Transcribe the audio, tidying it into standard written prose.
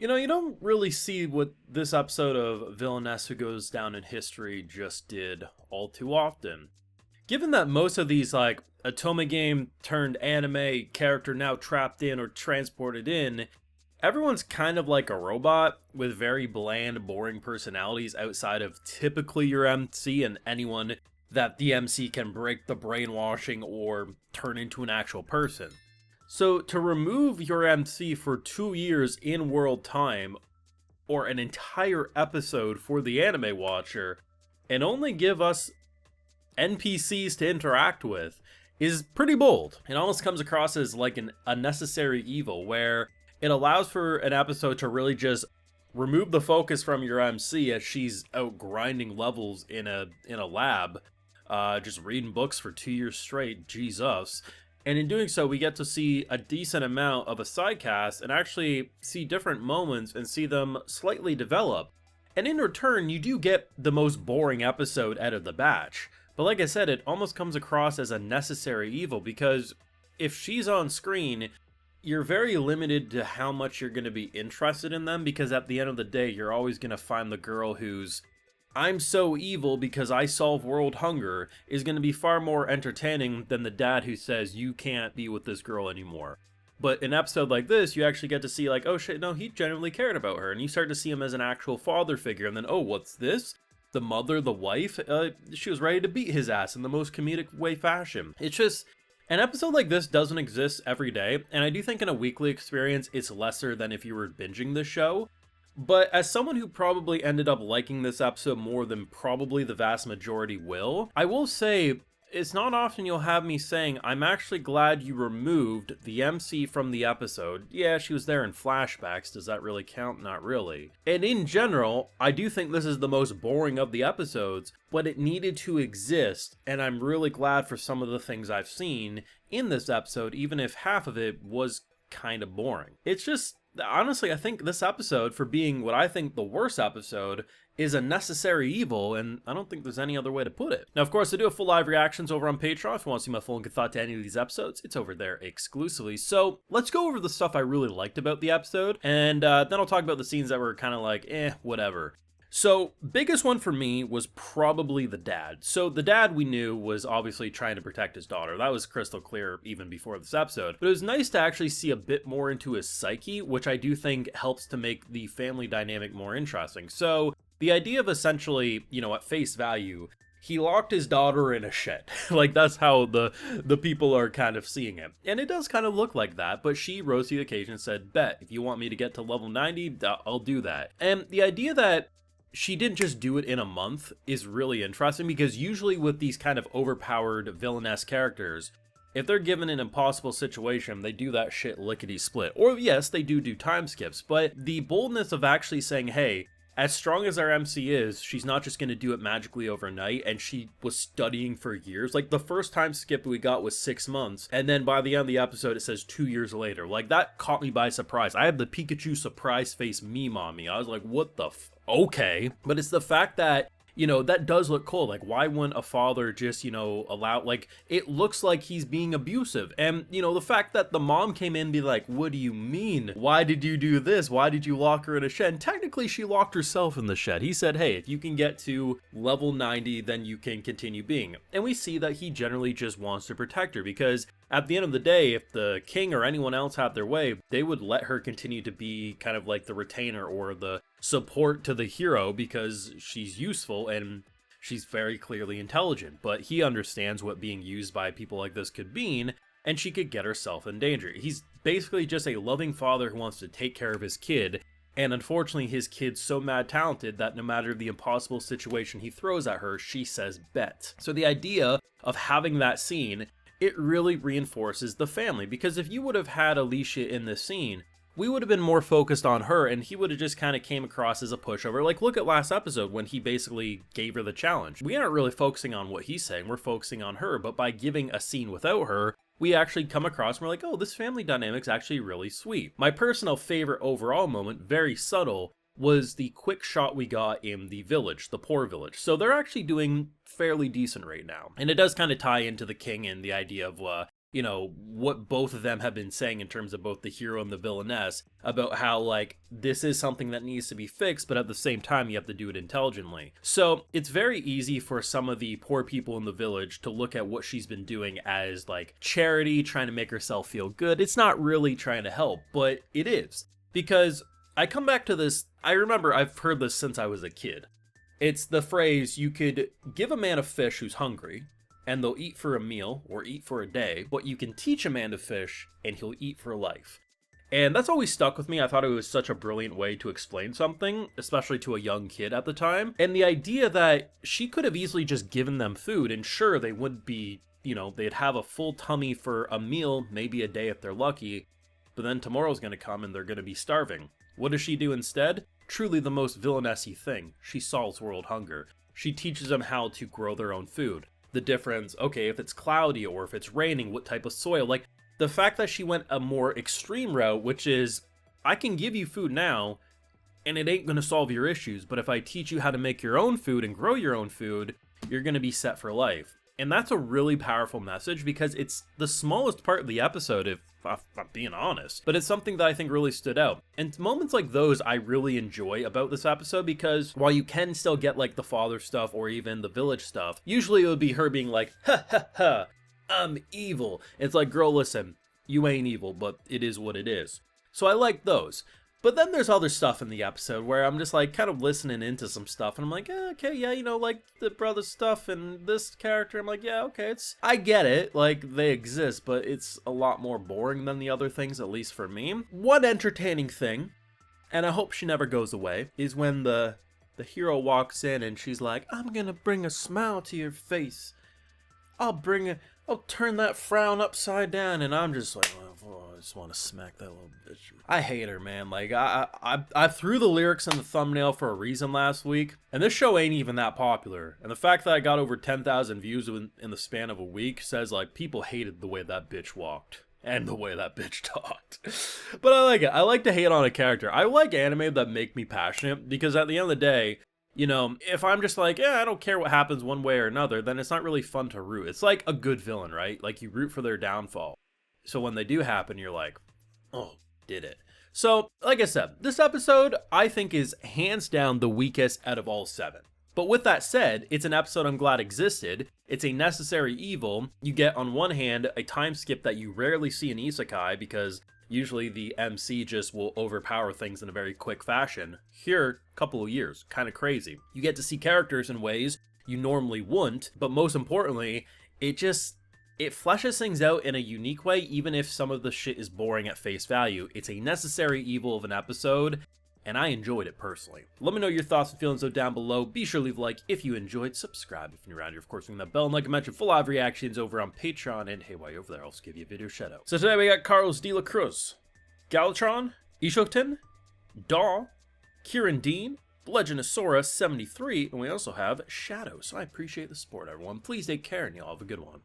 You don't really see what this episode of Villainess Who Goes Down in History just did all too often. Given that most of these, like, Otome game turned anime character now trapped in or transported in, everyone's kind of like a robot with very bland, boring personalities outside of typically your MC and anyone that the MC can break the brainwashing or turn into an actual person. So to remove your MC for 2 years in world time, or an entire episode for the anime watcher, and only give us NPCs to interact with, is pretty bold. It almost comes across as like an unnecessary evil, where it allows for an episode to really just remove the focus from your MC as she's out grinding levels in a lab, just reading books for 2 years straight. Jesus. And in doing so, we get to see a decent amount of a side cast and actually see different moments and see them slightly develop. And in return, you do get the most boring episode out of the batch. But like I said, it almost comes across as a necessary evil, because if she's on screen, you're very limited to how much you're going to be interested in them, because at the end of the day, you're always going to find the girl who's "I'm so evil because I solve world hunger" is going to be far more entertaining than the dad who says you can't be with this girl anymore. But in an episode like this, you actually get to see like, oh shit, no, he genuinely cared about her, and you start to see him as an actual father figure, and then, oh, what's this? The mother, the wife, she was ready to beat his ass in the most comedic way fashion. It's just, an episode like this doesn't exist every day, and I do think in a weekly experience, it's lesser than if you were binging the show. But as someone who probably ended up liking this episode more than probably the vast majority will, I will say it's not often you'll have me saying, I'm actually glad you removed the MC from the episode. Yeah, she was there in flashbacks. Does that really count? Not really. And in general, I do think this is the most boring of the episodes, but it needed to exist, and I'm really glad for some of the things I've seen in this episode, even if half of it was kind of boring. It's just, honestly, I think this episode, for being what I think the worst episode, is a necessary evil, and I don't think there's any other way to put it. Now, of course, I do have full live reactions over on Patreon. If you want to see my full and good thought to any of these episodes, it's over there exclusively. So let's go over the stuff I really liked about the episode, and then I'll talk about the scenes that were kind of like, whatever. So, biggest one for me was probably the dad. So, the dad we knew was obviously trying to protect his daughter. That was crystal clear even before this episode. But it was nice to actually see a bit more into his psyche, which I do think helps to make the family dynamic more interesting. So, the idea of essentially, at face value, he locked his daughter in a shed. Like, that's how the people are kind of seeing it. And it does kind of look like that, but she rose to the occasion and said, bet, if you want me to get to level 90, I'll do that. And the idea that she didn't just do it in a month is really interesting, because usually with these kind of overpowered villainess characters, if they're given an impossible situation, they do that shit lickety-split. Or yes, they do time skips, but the boldness of actually saying, hey, as strong as our MC is, she's not just going to do it magically overnight, and she was studying for years. Like, the first time skip we got was 6 months, and then by the end of the episode, it says 2 years later. Like, that caught me by surprise. I had the Pikachu surprise face meme on me. I was like, what the okay. But it's the fact that, that does look cool. Like, why wouldn't a father just, allow, like, it looks like he's being abusive. And, the fact that the mom came in and be like, what do you mean? Why did you do this? Why did you lock her in a shed? And technically, she locked herself in the shed. He said, hey, if you can get to level 90, then you can continue being. And we see that he generally just wants to protect her, because at the end of the day, if the king or anyone else had their way, they would let her continue to be kind of like the retainer or the support to the hero, because she's useful and she's very clearly intelligent. But he understands what being used by people like this could mean, and she could get herself in danger. He's basically just a loving father who wants to take care of his kid, and unfortunately his kid's so mad talented that no matter the impossible situation he throws at her, she says bet. So the idea of having that scene, it really reinforces the family, because if you would have had Alicia in this scene, we would have been more focused on her, and he would have just kind of came across as a pushover. Like, look at last episode when he basically gave her the challenge. We aren't really focusing on what he's saying, we're focusing on her, but by giving a scene without her, we actually come across and we're like, oh, this family dynamic's actually really sweet. My personal favorite overall moment, very subtle, was the quick shot we got in the village, the poor village. So they're actually doing fairly decent right now. And it does kind of tie into the king and the idea of you know, what both of them have been saying in terms of both the hero and the villainess about how, like, this is something that needs to be fixed, but at the same time, you have to do it intelligently. So it's very easy for some of the poor people in the village to look at what she's been doing as, like, charity, trying to make herself feel good. It's not really trying to help, but it is. Because I come back to this, I remember I've heard this since I was a kid. It's the phrase, you could give a man a fish who's hungry, and they'll eat for a meal or eat for a day, but you can teach a man to fish and he'll eat for life. And that's always stuck with me. I thought it was such a brilliant way to explain something, especially to a young kid at the time. And the idea that she could have easily just given them food, and sure, they would be, you know, they'd have a full tummy for a meal, maybe a day if they're lucky, but then tomorrow's gonna come and they're gonna be starving. What does she do instead? Truly the most villainess-y thing. She solves world hunger. She teaches them how to grow their own food. The difference, okay, if it's cloudy or if it's raining, what type of soil. Like, the fact that she went a more extreme route, which is, I can give you food now, and it ain't gonna solve your issues, but if I teach you how to make your own food and grow your own food, you're gonna be set for life. And that's a really powerful message, because it's the smallest part of the episode, if I'm being honest, but it's something that I think really stood out. And moments like those I really enjoy about this episode, because while you can still get like the father stuff or even the village stuff, usually it would be her being like, ha ha ha, I'm evil. It's like, girl, listen, you ain't evil, but it is what it is. So I like those. But then there's other stuff in the episode where I'm just like kind of listening into some stuff and I'm like, okay, yeah, you know, like the brother stuff and this character. I'm like, yeah, okay, I get it. Like, they exist, but it's a lot more boring than the other things, at least for me. One entertaining thing, and I hope she never goes away, is when the hero walks in and she's like, I'm gonna bring a smile to your face. I'll turn that frown upside down, and I'm just like, oh, I just want to smack that little bitch. I hate her, man. Like, I threw the lyrics in the thumbnail for a reason last week, and this show ain't even that popular. And the fact that I got over 10,000 views in the span of a week says, like, people hated the way that bitch walked. And the way that bitch talked. But I like it. I like to hate on a character. I like anime that make me passionate, because at the end of the day, you know, if I'm just like, yeah, I don't care what happens one way or another, then it's not really fun to root. It's like a good villain, right? Like, you root for their downfall. So when they do happen, you're like, oh, did it. So, like I said, this episode, I think, is hands down the weakest out of all 7. But with that said, it's an episode I'm glad existed. It's a necessary evil. You get, on one hand, a time skip that you rarely see in Isekai, because usually the MC just will overpower things in a very quick fashion. Here, a couple of years, kind of crazy. You get to see characters in ways you normally wouldn't, but most importantly, it fleshes things out in a unique way, even if some of the shit is boring at face value. It's a necessary evil of an episode, and I enjoyed it personally. Let me know your thoughts and feelings down below. Be sure to leave a like if you enjoyed, subscribe if you're around here, of course, ring that bell, and like I mentioned, full live reactions over on Patreon, and hey, while you're over there, I'll also give you a video shout out. So today we got Carlos de la Cruz, Galatron, Ishokten, Daw, Kieran Dean, Legend of Sora 73, and we also have Shadow. So I appreciate the support, everyone. Please take care, and y'all have a good one.